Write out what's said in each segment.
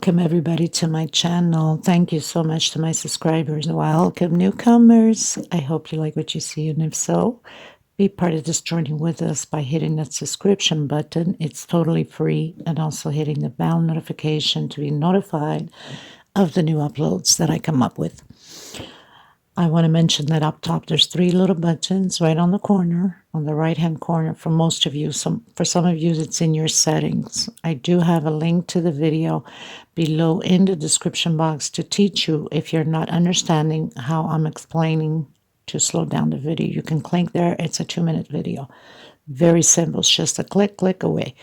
Welcome everybody to my channel. Thank you so much to my subscribers. Welcome newcomers. I hope you like what you see, and if so, be part of this journey with us by hitting that subscription button. It's totally free, and also hitting the bell notification to be notified of the new uploads that I come up with. I want to mention that up top there's 3 little buttons right on the corner, on the right hand corner for most of you. For some of you it's in your settings. I do have a link to the video below in the description box to teach you if you're not understanding how I'm explaining to slow down the video. You can click there. It's a 2-minute video. Very simple. It's just a click away.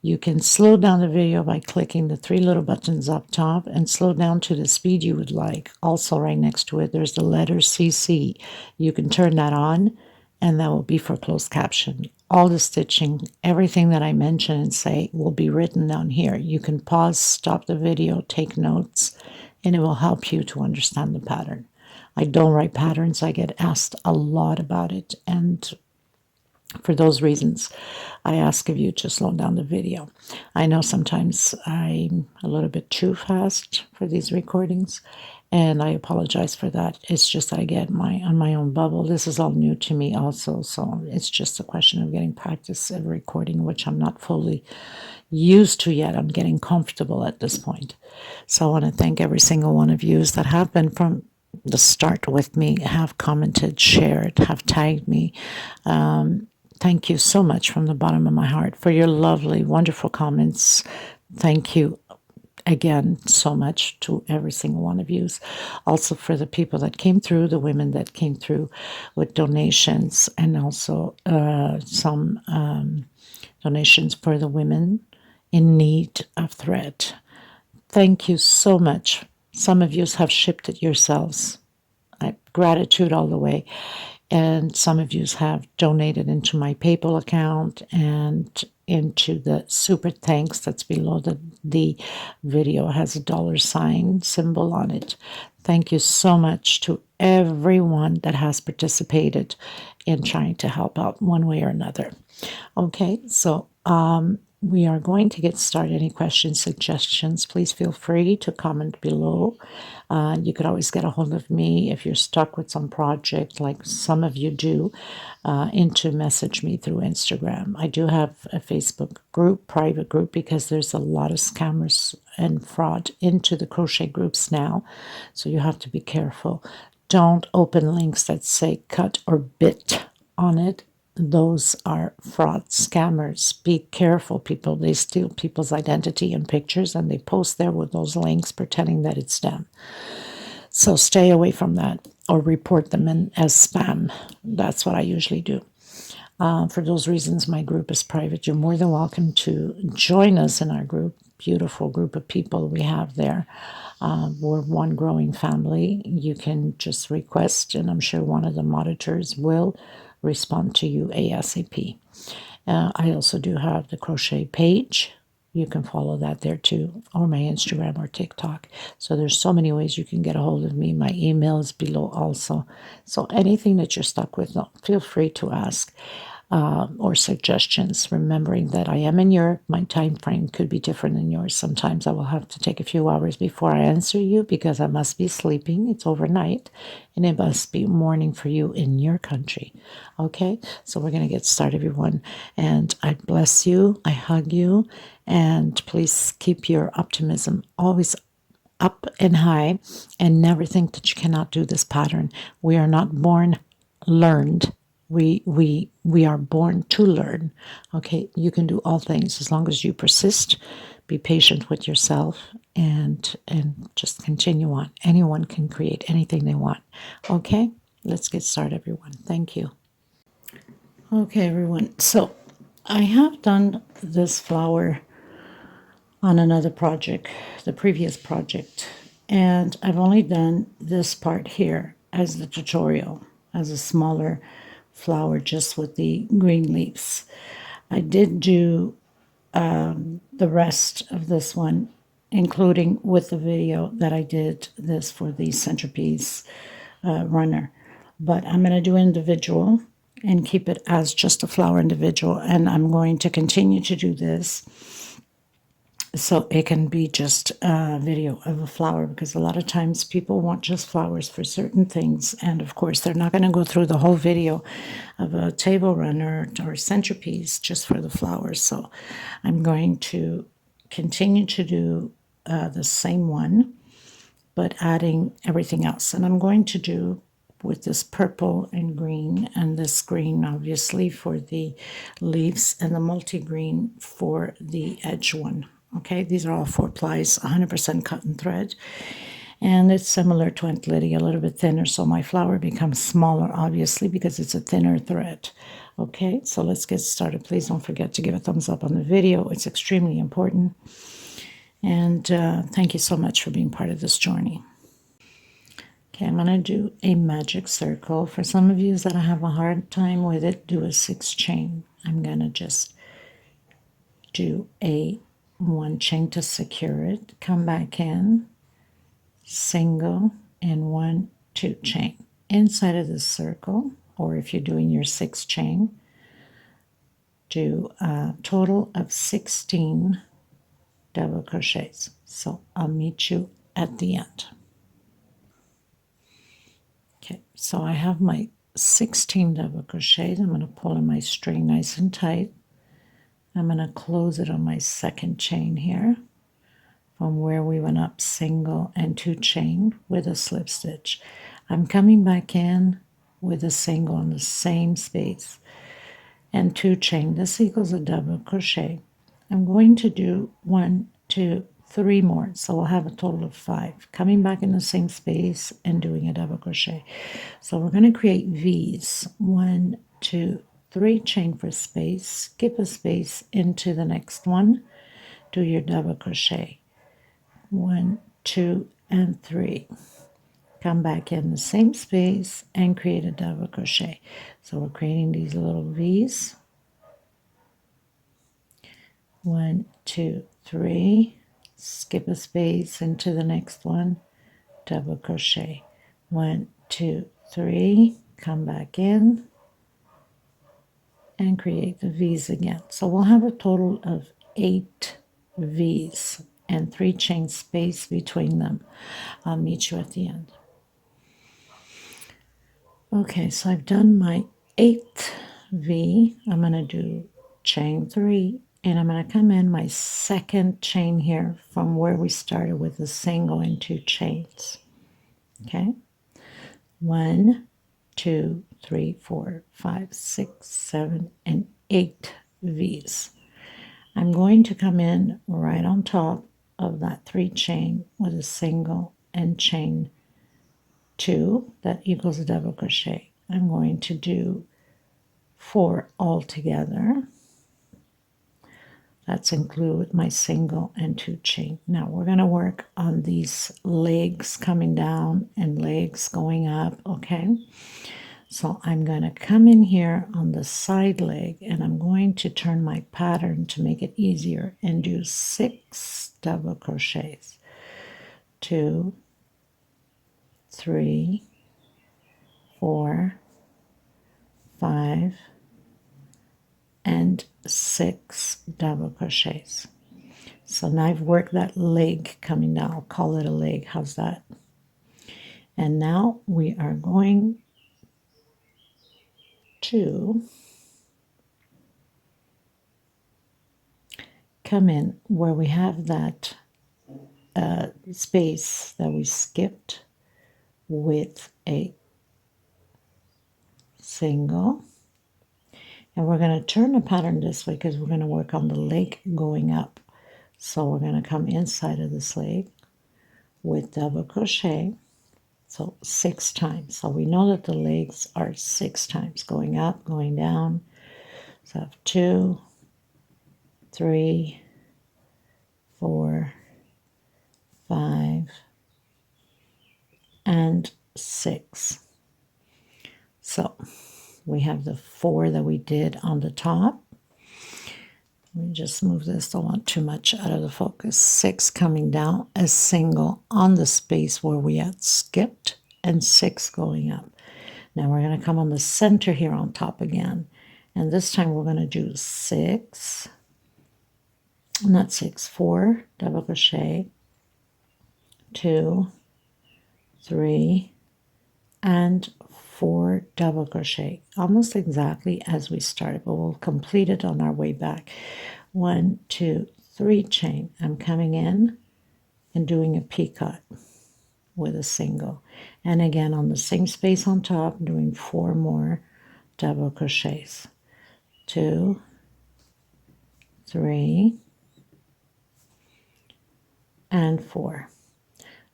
You can slow down the video by clicking the 3 little buttons up top and slow down to the speed you would like. Also right next to it, there's the letter CC. You can turn that on, and that will be for closed caption. All the stitching, everything that I mention and say will be written down here. You can pause, stop the video, take notes, and it will help you to understand the pattern. I don't write patterns. I get asked a lot about it, and for those reasons, I ask of you to slow down the video. I know sometimes I'm a little bit too fast for these recordings, and I apologize for that. It's just that I get on my own bubble. This is all new to me also, so it's just a question of getting practice at recording, which I'm not fully used to yet. I'm getting comfortable at this point. So I want to thank every single one of you that have been from the start with me, have commented, shared, have tagged me. Thank you so much from the bottom of my heart for your lovely, wonderful comments. Thank you again so much to every single one of you. Also for the people that came through, the women that came through with donations, and also some donations for the women in need of thread. Thank you so much. Some of you have shipped it yourselves. Gratitude all the way. And some of you have donated into my PayPal account and into the super thanks that's below the video. It has a $ symbol on it. Thank you so much to everyone that has participated in trying to help out one way or another. Okay, so we are going to get started. Any questions, suggestions, please feel free to comment below. You could always get a hold of me if you're stuck with some project, like some of you do, to message me through Instagram. I do have a Facebook group, private group, because there's a lot of scammers and fraud into the crochet groups now, so you have to be careful. Don't open links that say cut or bit on it. Those are fraud scammers. Be careful, people. They steal people's identity and pictures, and they post there with those links pretending that it's them. So stay away from that, or report them as spam. That's what I usually do. For those reasons, my group is private. You're more than welcome to join us in our group. Beautiful group of people we have there. We're one growing family. You can just request, and I'm sure one of the monitors will respond to you ASAP. I also do have the crochet page. You can follow that there too, or my Instagram or TikTok. So there's so many ways you can get a hold of me. My email is below also. So anything that you're stuck with, feel free to ask. Or suggestions, remembering that I am in Europe. My time frame could be different than yours. Sometimes I will have to take a few hours before I answer you because I must be sleeping. It's overnight, and it must be morning for you in your country. Okay, so we're going to get started, everyone, and I bless you, I hug you, and please keep your optimism always up and high, and never think that you cannot do this pattern. We are not born learned. We are born to learn. Okay, you can do all things as long as you persist, be patient with yourself, and just continue on. Anyone can create anything they want. Okay, let's get started, everyone. Thank you. Okay, everyone. So I have done this flower on another project, the previous project, and I've only done this part here as the tutorial, as a smaller flower just with the green leaves. I did do the rest of this one, including with the video that I did this for the centerpiece runner. But I'm going to do individual and keep it as just a flower individual, and I'm going to continue to do this So it can be just a video of a flower, because a lot of times people want just flowers for certain things. And of course, they're not going to go through the whole video of a table runner or centerpiece just for the flowers. So I'm going to continue to do the same one, but adding everything else. And I'm going to do with this purple and green, and this green obviously for the leaves, and the multi-green for the edge one. Okay, these are all 4 plies, 100% cotton thread, and it's similar to Aunt Lydia, a little bit thinner, so my flower becomes smaller obviously because it's a thinner thread. Okay, so let's get started. Please don't forget to give a thumbs up on the video. It's extremely important. And thank you so much for being part of this journey. Okay, I'm going to do a magic circle. For some of you that have a hard time with it, do a 6 chain. I'm going to just do a 1 chain to secure it, come back in, single, and 1, 2 chain. Inside of this circle, or if you're doing your 6 chain, do a total of 16 double crochets. So I'll meet you at the end. Okay, so I have my 16 double crochets. I'm going to pull in my string nice and tight. I'm going to close it on my second chain here from where we went up, single and 2 chain with a slip stitch. I'm coming back in with a single in the same space and 2 chain. This equals a double crochet. I'm going to do 1, 2, 3 more, so we'll have a total of 5. Coming back in the same space and doing a double crochet. So we're going to create V's. 1, 2, 3 chain for space, skip a space into the next one, do your double crochet. 1, 2, and 3. Come back in the same space and create a double crochet. So we're creating these little V's. 1, 2, 3. Skip a space into the next one, double crochet. 1, 2, 3. Come back in and create the V's again. So we'll have a total of 8 V's and 3 chain space between them. I'll meet you at the end. Okay, so I've done my 8th V. I'm going to do chain 3, and I'm going to come in my second chain here from where we started with a single and 2 chains. Okay, 1, 2, 3, 4, 5, 6, 7, and 8 V's. I'm going to come in right on top of that 3 chain with a single and chain 2 that equals a double crochet. I'm going to do 4 all together. That's include my single and 2 chain. Now we're going to work on these legs coming down and legs going up, okay? So I'm going to come in here on the side leg, and I'm going to turn my pattern to make it easier and do 6 double crochets. 2, 3, 4, 5, and 6 double crochets. So now I've worked that leg coming down. I'll call it a leg. How's that? And now we are going to come in where we have that space that we skipped with a single. And we're going to turn the pattern this way because we're going to work on the leg going up. So we're going to come inside of this leg with double crochet. So 6 times. So we know that the legs are 6 times, going up, going down. So I have 2, 3, 4, 5, and 6. So we have the 4 that we did on the top. Let me just move this. Don't want too much out of the focus. 6 coming down, a single on the space where we had skipped, and 6 going up. Now we're going to come on the center here on top again. And this time we're going to do 6, not 6, 4 double crochet, 2, 3, and 4 double crochet, almost exactly as we started, but we'll complete it on our way back. 1, 2, 3 chain. I'm coming in and doing a picot with a single, and again on the same space on top doing 4 more double crochets, 2, 3, and 4.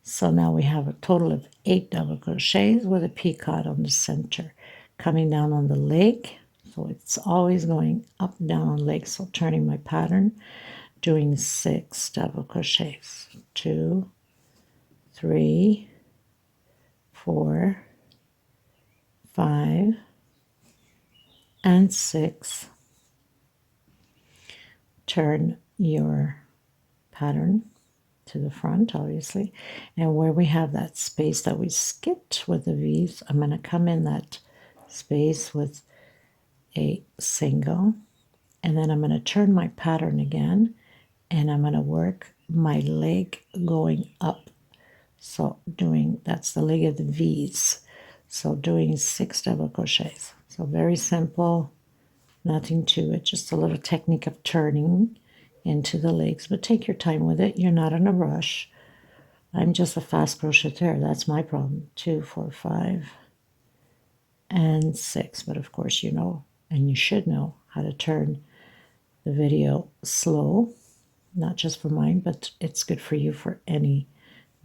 So now we have a total of 8 double crochets with a picot on the center, coming down on the leg. So it's always going up and down on leg. So turning my pattern, doing 6 double crochets, 2, 3, 4, 5, and 6. Turn your pattern to the front, obviously, and where we have that space that we skipped with the V's, I'm going to come in that space with a single, and then I'm going to turn my pattern again, and I'm going to work my leg going up. So that's the leg of the V's. So doing 6 double crochets. So very simple, nothing to it, just a little technique of turning into the legs, but take your time with it. You're not in a rush. I'm just a fast crocheter. That's my problem. 2, 4, 5, and 6. But of course, you know, and you should know how to turn the video slow, not just for mine, but it's good for you for any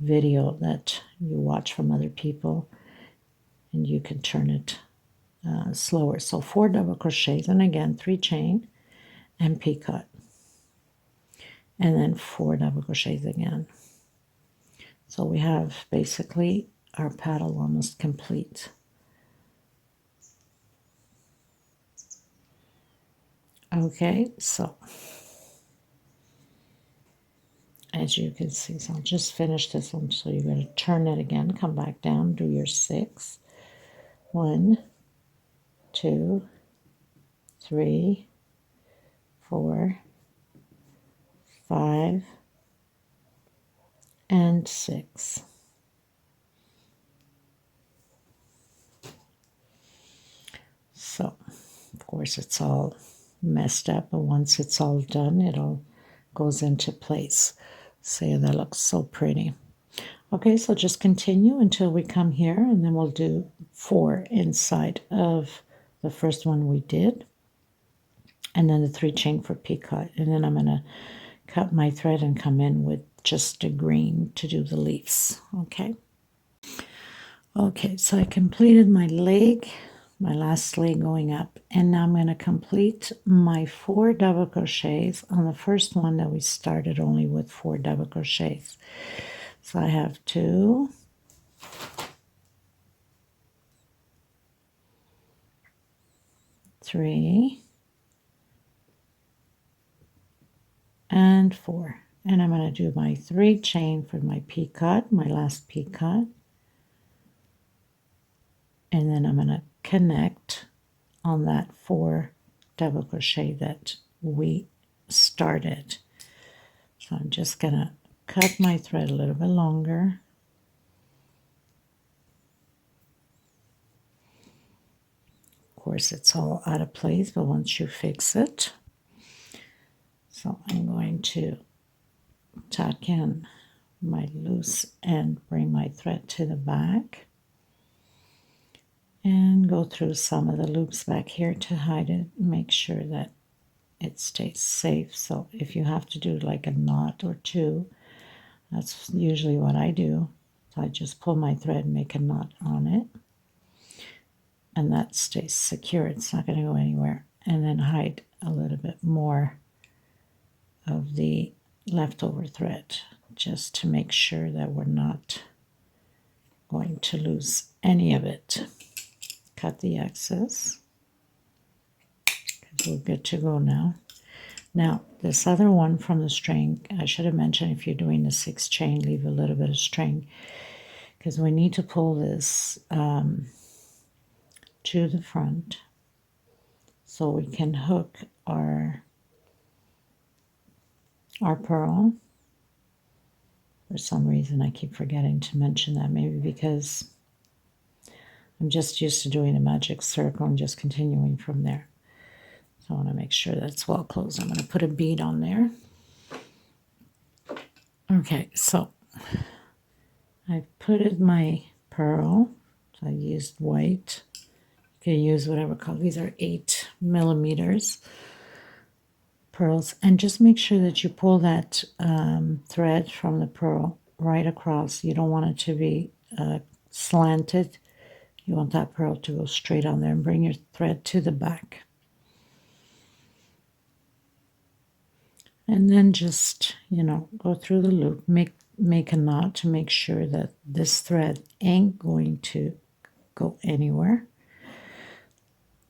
video that you watch from other people, and you can turn it slower. So 4 double crochets, and again 3 chain and picot, and then 4 double crochets again. So we have basically our paddle almost complete. Okay, so as you can see, so I'll just finish this one. So you're going to turn it again, come back down, do your 6. 1, 2, 3, 4, 5, and 6. So, of course, it's all messed up, but once it's all done, it all goes into place. See, that looks so pretty. Okay, so just continue until we come here, and then we'll do 4 inside of the first one we did, and then the 3 chain for picot, and then I'm going to cut my thread and come in with just a green to do the leaves. Okay, so I completed my leg, my last leg going up, and now I'm going to complete my 4 double crochets on the first one that we started only with 4 double crochets. So I have 2, 3, and 4, and I'm going to do my 3 chain for my picot, my last picot, and then I'm going to connect on that 4 double crochet that we started. So I'm just going to cut my thread a little bit longer. Of course, it's all out of place, but once you fix it, so I'm going to tuck in my loose end, bring my thread to the back, and go through some of the loops back here to hide it, make sure that it stays safe. So if you have to do like a knot or 2, that's usually what I do. So I just pull my thread and make a knot on it, and that stays secure. It's not going to go anywhere. And then hide a little bit more of the leftover thread, just to make sure that we're not going to lose any of it. Cut the excess, because we're good to go now. Now, this other one from the string, I should have mentioned, if you're doing the 6 chain, leave a little bit of string, because we need to pull this to the front so we can hook our our pearl. For some reason, I keep forgetting to mention that, maybe because I'm just used to doing a magic circle and just continuing from there. So I want to make sure that's well closed. I'm going to put a bead on there. Okay, so I've put my pearl. So I used white. You can use whatever color. These are 8mm pearls. And just make sure that you pull that thread from the pearl right across. You don't want it to be slanted. You want that pearl to go straight on there, and bring your thread to the back. And then just, go through the loop, make a knot to make sure that this thread ain't going to go anywhere.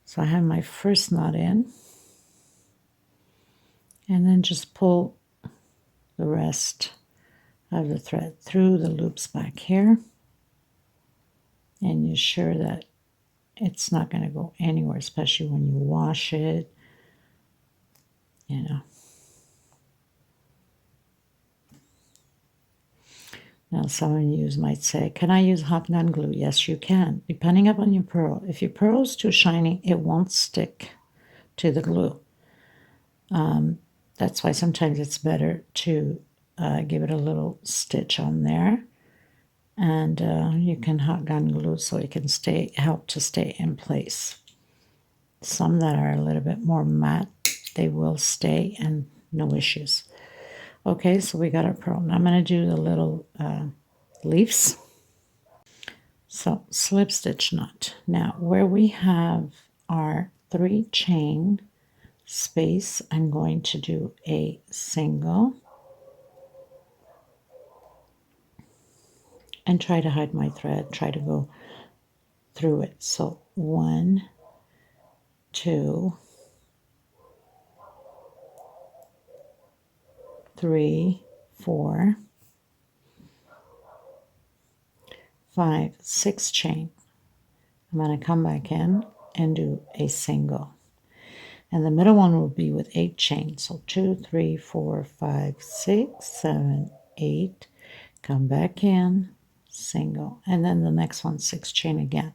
So I have my first knot in, and then just pull the rest of the thread through the loops back here, and you're sure that it's not going to go anywhere, especially when you wash it, Now, some of you might say, can I use hot gun glue? Yes, you can, depending upon your pearl. If your pearl is too shiny, it won't stick to the glue. That's why sometimes it's better to give it a little stitch on there. And you can hot gun glue so it can help to stay in place. Some that are a little bit more matte, they will stay and no issues. Okay, so we got our pearl. Now I'm going to do the little leaves. So slip stitch knot. Now where we have our 3 chain space, I'm going to do a single and try to hide my thread, try to go through it. So 1, 2, 3, 4, 5, 6 chain. I'm going to come back in and do a single. And the middle one will be with 8 chains. So 2, 3, 4, 5, 6, 7, 8. Come back in, single. And then the next one, 6 chain again.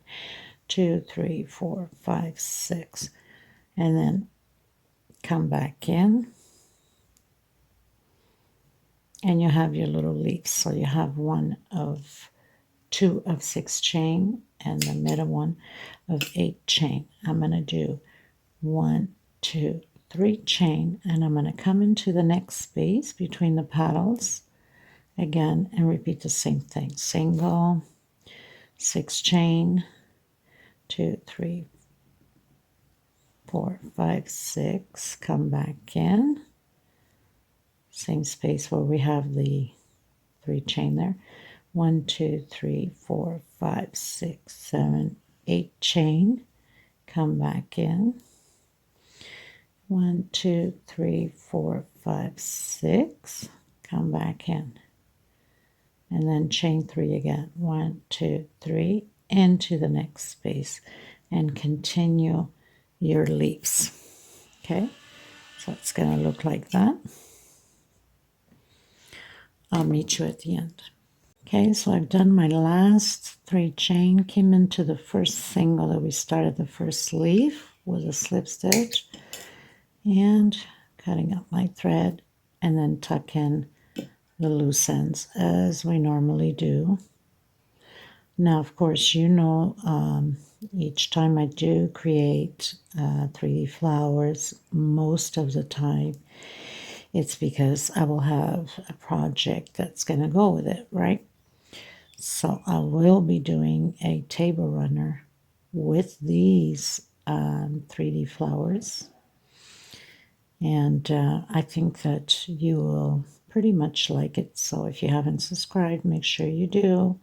2, 3, 4, 5, 6. And then come back in. And you have your little leaves. So you have 2 of 6 chain and the middle one of 8 chain. I'm going to do 1, 2, 3 chain, and I'm going to come into the next space between the petals again and repeat the same thing. Single, 6 chain, 2, 3, 4, 5, 6. Come back in. Same space where we have the 3 chain there. 1, 2, 3, 4, 5, 6, 7, 8 chain. Come back in. 1, 2, 3, 4, 5, 6. Come back in. And then chain 3 again. 1, 2, 3. Into the next space. And continue your leaves. Okay? So it's going to look like that. I'll meet you at the end. Okay, so I've done my last 3 chain, came into the first single that we started the first leaf with a slip stitch, and cutting up my thread, and then tuck in the loose ends as we normally do. Now, of course, each time I do create 3D flowers, most of the time it's because I will have a project that's going to go with it, right? So I will be doing a table runner with these 3D flowers. And I think that you will pretty much like it. So if you haven't subscribed, make sure you do,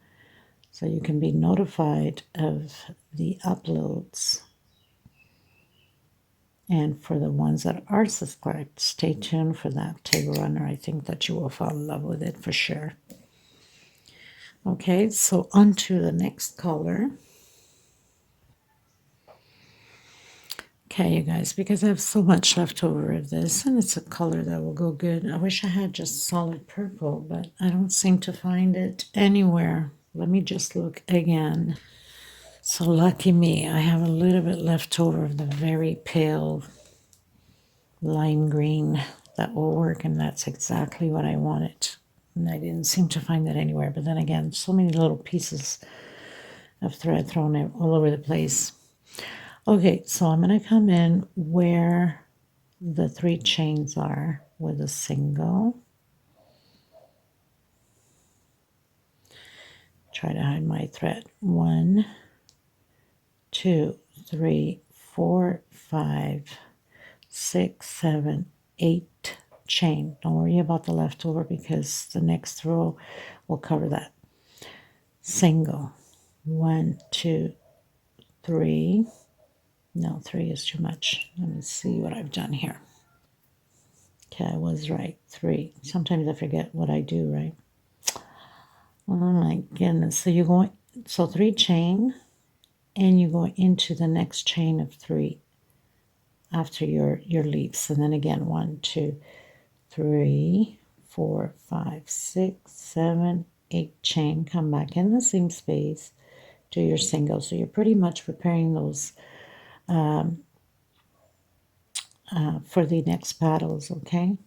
so you can be notified of the uploads. And for the ones that are subscribed, stay tuned for that table runner. I think that you will fall in love with it for sure. Okay, so on to the next color. Okay, you guys, because I have so much left over of this, and it's a color that will go good. I wish I had just solid purple, but I don't seem to find it anywhere. Let me just look again. So lucky me, I have a little bit left over of the very pale lime green that will work, and that's exactly what I wanted. And I didn't seem to find it anywhere, but then again, so many little pieces of thread thrown all over the place. Okay, so I'm going to come in where the 3 chains are with a single. Try to hide my thread. 1, 2, 3, 4, 5, 6, 7, 8 chain. Don't worry about the leftover because the next row will cover that. Single. 1, 2, 3. No, 3 is too much. Let me see what I've done here. Okay, I was right. 3. Sometimes I forget what I do, right? Oh my goodness. So you're going, so 3 chain, and you go into the next chain of 3 after your leaves. And then again, 1, 2, 3, 4, 5, 6, 7, 8 chain. Come back in the same space, do your single. So you're pretty much preparing those for the next paddles, okay?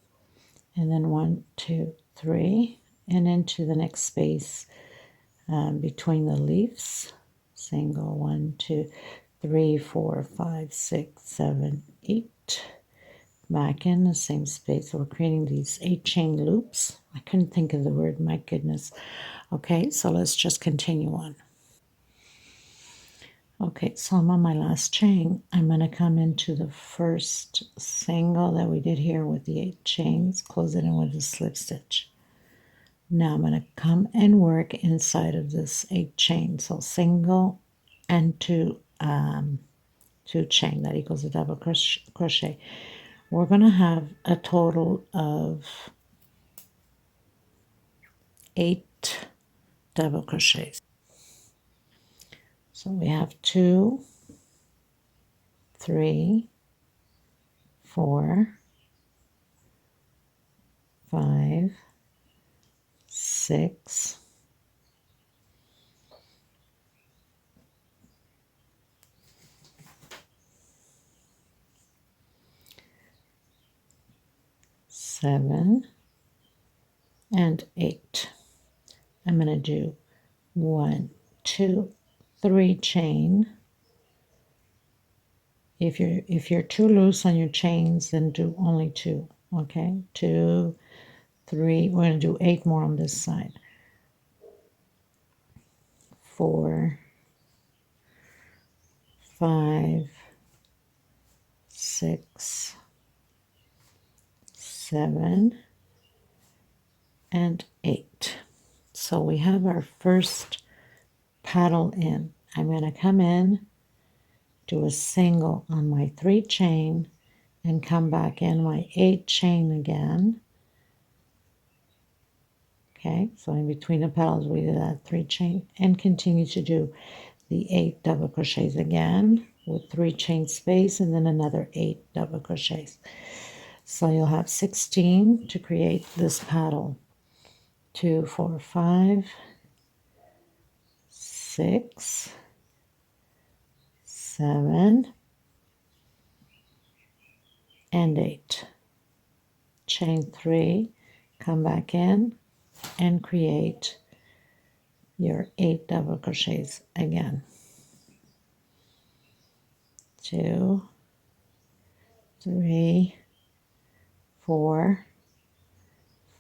And then 1, 2, 3, and into the next space between the leaves. Single. 1, 2, 3, 4, 5, 6, 7, 8. Back in the same space. So we're creating these 8 chain loops. I couldn't think of the word, my goodness. Okay, so let's just continue on. Okay, so I'm on my last chain. I'm going to come into the first single that we did here with the 8 chains, close it in with a slip stitch. Now I'm going to come and work inside of this 8 chain. So single and 2 chain, that equals a double crochet. We're going to have a total of 8 double crochets. So we have 2, 3, 4, 5, 6, 7, and 8. I'm going to do 1, 2, 3 chain. If you're too loose on your chains, then do only 2. Okay, 2, 3. We're going to do 8 more on this side. 4, 5, 6, 7, and 8. So we have our first paddle in. I'm going to come in, do a single on my 3 chain, and come back in my 8 chain again. Okay, so in between the petals we did that 3 chain, and continue to do the 8 double crochets again with 3 chain space, and then another 8 double crochets. So you'll have 16 to create this paddle. 2, 4, 5, 6, 7, and 8. Chain 3, come back in and create your 8 double crochets again. 2, 3, 4,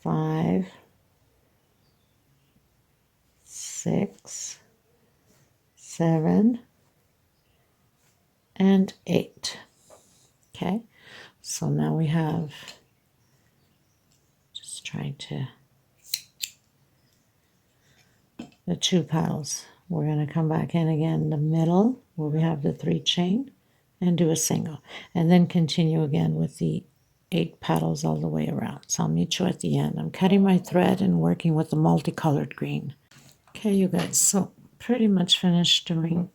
5, 6, 7, and 8. Okay, so now we have, just trying to, the 2 paddles. We're going to come back in again in the middle where we have the 3 chain and do a single, and then continue again with the 8 paddles all the way around. So I'll meet you at the end. I'm cutting my thread and working with the multicolored green. Okay, you guys, so pretty much finished doing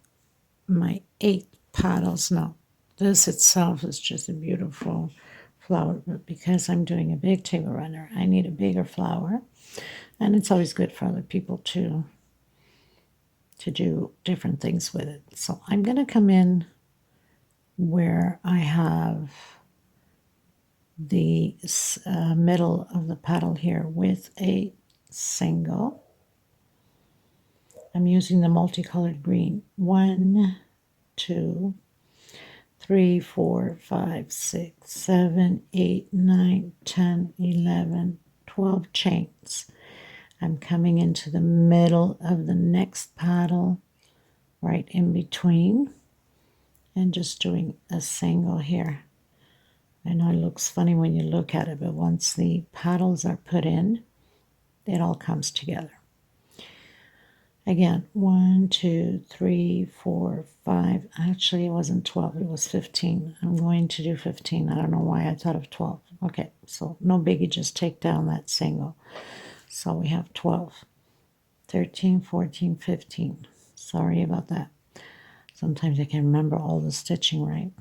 my 8 paddles. No, This itself is just a beautiful flower, but because I'm doing a big table runner, I need a bigger flower. And it's always good for other people to do different things with it. So I'm going to come in where I have the middle of the petal here with a single. I'm using the multicolored green. 1, 2, 3, 4, 5, 6, 7, 8, 9, 10, 11, 12 chains. I'm coming into the middle of the next petal, right in between, and just doing a single here. I know it looks funny when you look at it, but once the petals are put in, it all comes together. Again, 1, 2, 3, 4, 5. Actually, it wasn't 12, it was 15. I'm going to do 15. I don't know why I thought of 12. Okay, so no biggie, just take down that single. So we have 12, 13, 14, 15. Sorry about that. Sometimes I can remember all the stitching right.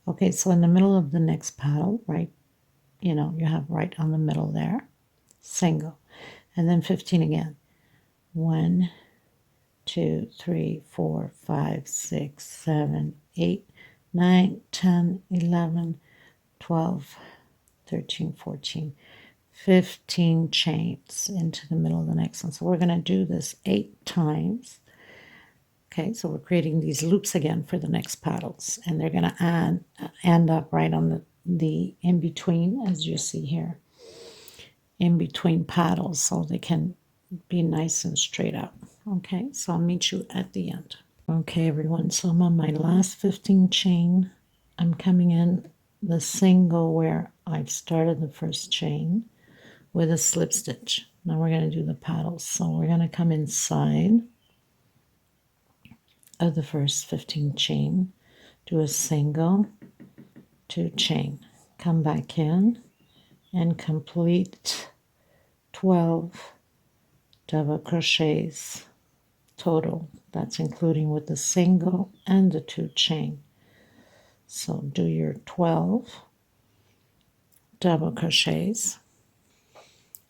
Okay, so in the middle of the next petal, right, you have right on the middle there, single, and then 15 again. 1, 2, 3, 4, 5, 6, 7, 8, 9, 10, 11, 12, 13, 14, 15 chains into the middle of the next one. So we're going to do this 8 times. Okay, so we're creating these loops again for the next petals, and they're going to end up right on the in between, as you see here, in between petals, so they can be nice and straight up. Okay, so I'll meet you at the end. Okay, everyone, so I'm on my last 15 chain. I'm coming in the single where I've started the first chain with a slip stitch. Now we're going to do the petals, so we're going to come inside of the first 15 chain, do a single, 2 chain, come back in and complete 12 double crochets total. That's including with the single and the 2 chain. So do your 12 double crochets.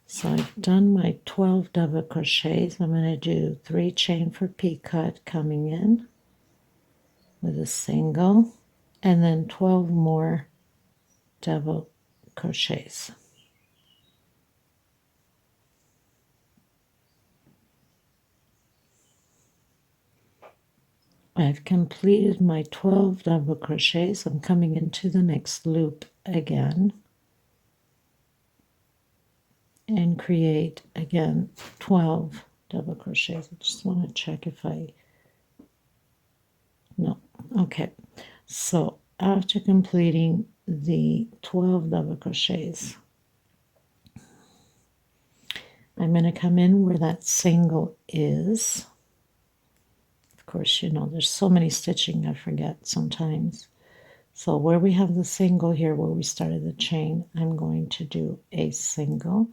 So I've done my 12 double crochets. I'm going to do 3 chain for picot coming in with a single, and then 12 more double crochets. I've completed my 12 double crochets. I'm coming into the next loop again and create again 12 double crochets. I just want to check if no, okay. So after completing the 12 double crochets, I'm going to come in where that single is. Of course, there's so many stitching I forget sometimes. So where we have the single here, where we started the chain, I'm going to do a single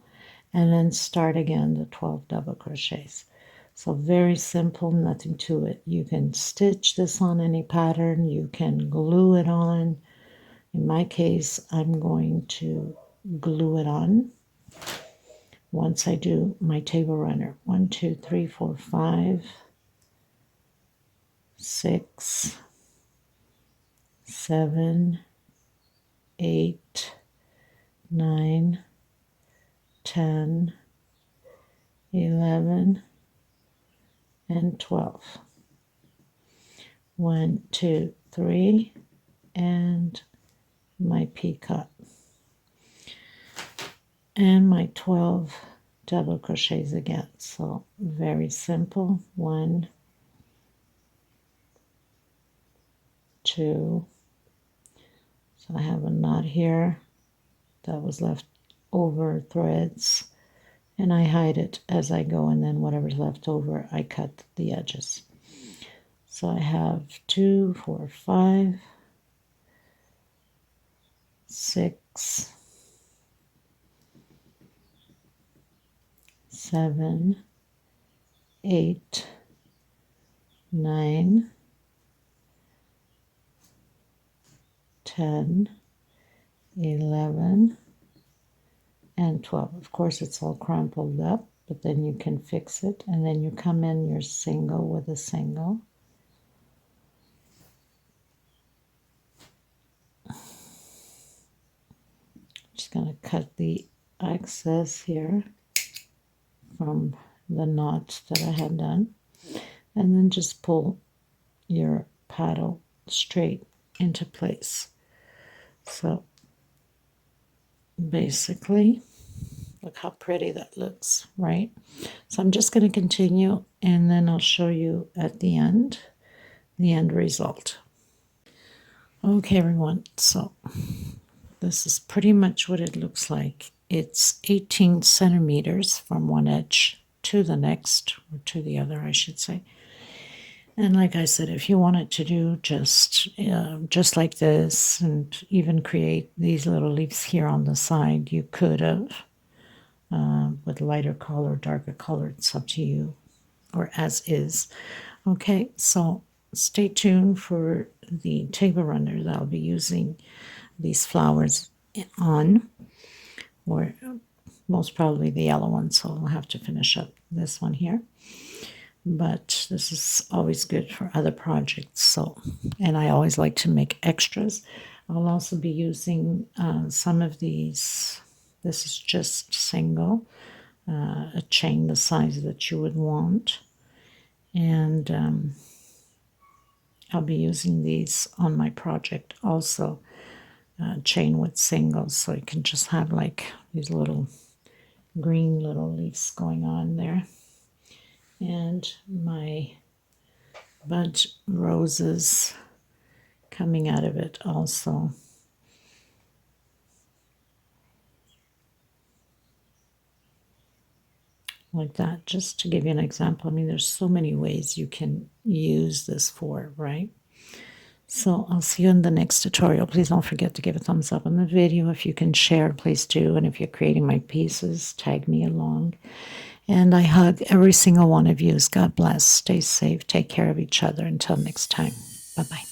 and then start again the 12 double crochets. So very simple, nothing to it. You can stitch this on any pattern, you can glue it on. In my case, I'm going to glue it on once I do my table runner. 1, 2, 3, 4, 5, 6, 7, 8, 9, 10, 11, and 12. 1, 2, 3, and my picot. And my 12 double crochets again. So very simple. 1, 2. So I have a knot here that was left over threads, and I hide it as I go, and then whatever's left over I cut the edges. So I have 2, 4, 5, 6, 7, 8, 9, 10, 11, and 12. Of course, it's all crumpled up, but then you can fix it. And then you come in your single with a single. Just going to cut the excess here from the knot that I had done. And then just pull your paddle straight into place. So basically, look how pretty that looks, right? So I'm just going to continue, and then I'll show you at the end result. Okay, everyone, so this is pretty much what it looks like. It's 18 centimeters from one edge to the next, or to the other, I should say. And like I said, if you wanted to do just like this, and even create these little leaves here on the side, you could have with lighter color, darker color. It's up to you, or as is. Okay, so stay tuned for the table runner that I'll be using these flowers on, or most probably the yellow one, so I'll have to finish up this one here. But this is always good for other projects, so, and I always like to make extras. I'll also be using some of these. This is just single, a chain the size that you would want, and I'll be using these on my project also, chain with singles, so you can just have like these little green little leaves going on there. And my bud roses coming out of it also. Like that, just to give you an example. I mean, there's so many ways you can use this for, right? So I'll see you in the next tutorial. Please don't forget to give a thumbs up on the video. If you can share, please do. And if you're creating my pieces, tag me along. And I hug every single one of you. God bless. Stay safe. Take care of each other. Until next time. Bye-bye.